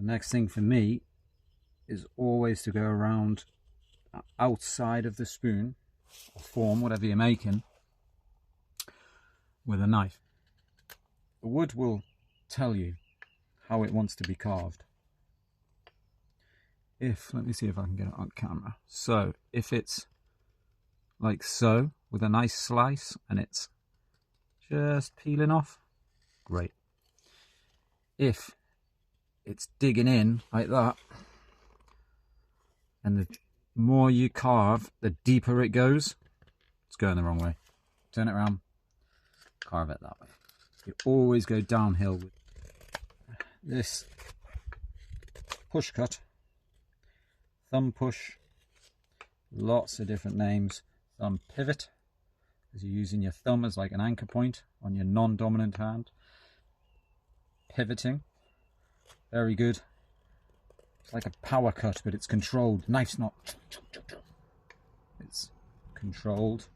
next thing for me is always to go around outside of the spoon or form, whatever you're making, with a knife. The wood will tell you how it wants to be carved. Let me see if I can get it on camera. So if it's like so, with a nice slice and it's just peeling off, great. If it's digging in like that, and the more you carve, the deeper it goes, it's going the wrong way. Turn it around, carve it that way. You always go downhill with this push cut, thumb push, lots of different names. Thumb pivot, because you're using your thumb as like an anchor point on your non-dominant hand. Pivoting, very good. It's like a power cut, but it's controlled. Knife's not, it's controlled.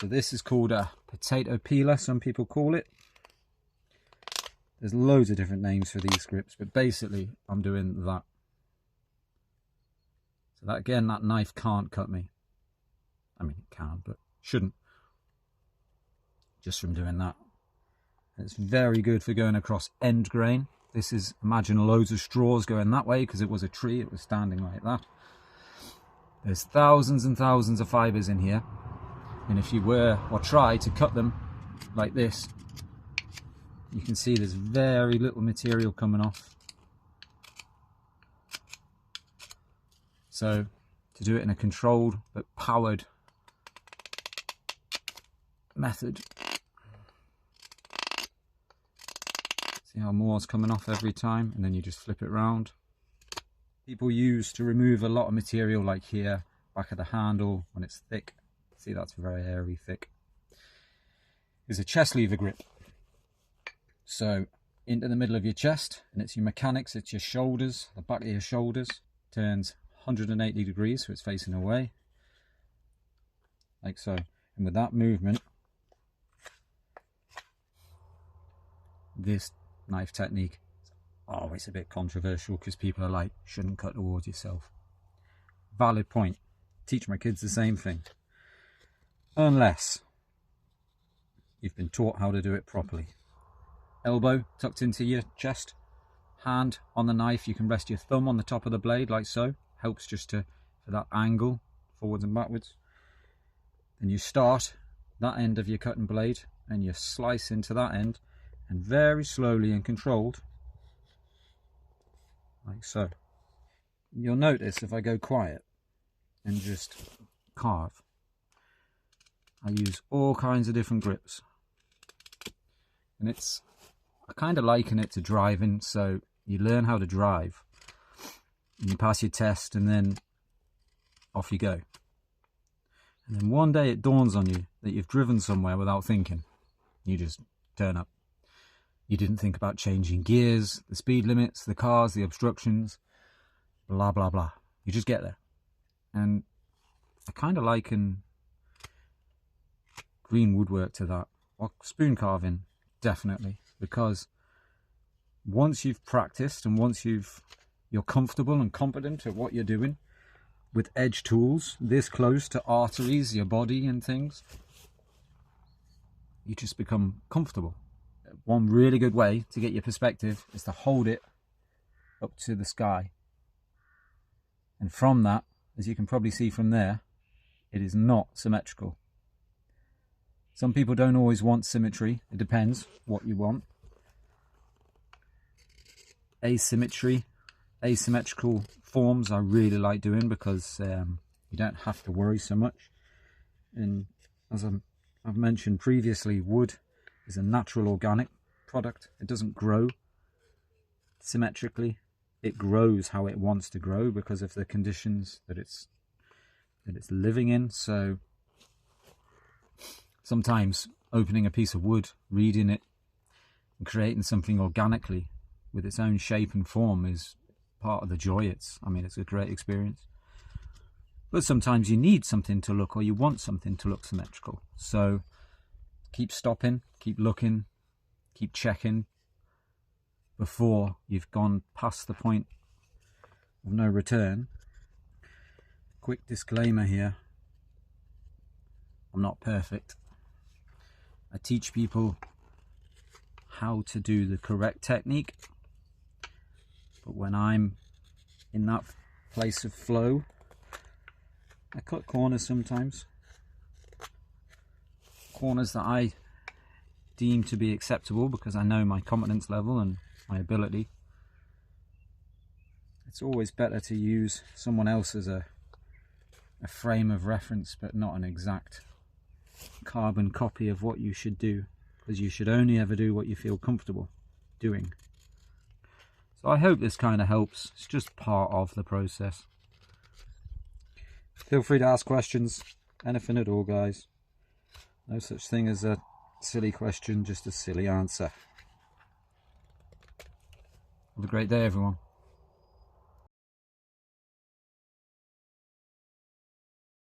So this is called a potato peeler, some people call it. There's loads of different names for these grips, but basically I'm doing that. So that, again, that knife can't cut me. I mean, it can, but shouldn't. Just from doing that. It's very good for going across end grain. This is, imagine loads of straws going that way, because it was a tree, it was standing like that. There's thousands and thousands of fibres in here. And if you were, or try to cut them like this, you can see there's very little material coming off. So, to do it in a controlled but powered method. See how more's coming off every time, and then you just flip it round. People use to remove a lot of material, like here, back of the handle, when it's thick. See, that's very thick. Is a chest lever grip. So into the middle of your chest, and it's your mechanics, it's your shoulders, the back of your shoulders. Turns 180 degrees, so it's facing away, like so. And with that movement, this knife technique is always a bit controversial, because people are like, shouldn't cut towards yourself. Valid point. Teach my kids the same thing. Unless you've been taught how to do it properly. Elbow tucked into your chest, hand on the knife. You can rest your thumb on the top of the blade like so. Helps just for that angle, forwards and backwards. Then you start that end of your cutting blade and you slice into that end, and very slowly and controlled, like so. You'll notice if I go quiet and just carve, I use all kinds of different grips. And I kind of liken it to driving. So you learn how to drive, and you pass your test, and then off you go. And then one day it dawns on you that you've driven somewhere without thinking. You just turn up. You didn't think about changing gears, the speed limits, the cars, the obstructions, blah, blah, blah. You just get there. And I kind of liken green woodwork to that. Or spoon carving, definitely. Because once you've practiced, and once you're comfortable and competent at what you're doing, with edge tools this close to arteries, your body and things, you just become comfortable. One really good way to get your perspective is to hold it up to the sky. And from that, as you can probably see from there, it is not symmetrical. Some people don't always want symmetry. It depends what you want. Asymmetrical forms I really like doing, because you don't have to worry so much. And as I've mentioned previously, wood is a natural organic product. It doesn't grow symmetrically. It grows how it wants to grow because of the conditions that it's living in. So sometimes opening a piece of wood, reading it, and creating something organically with its own shape and form is part of the joy. It's a great experience. But sometimes you need something to look, or you want something to look symmetrical. So keep stopping, keep looking, keep checking. before you've gone past the point of no return. Quick disclaimer here, I'm not perfect. I teach people how to do the correct technique, but when I'm in that place of flow, I cut corners sometimes. Corners that I deem to be acceptable because I know my competence level and my ability. It's always better to use someone else as a frame of reference, but not an exact carbon copy of what you should do, because you should only ever do what you feel comfortable doing. So I hope this kind of helps. It's just part of the process. Feel free to ask questions, anything at all, guys. No such thing as a silly question, just a silly answer. Have a great day, everyone.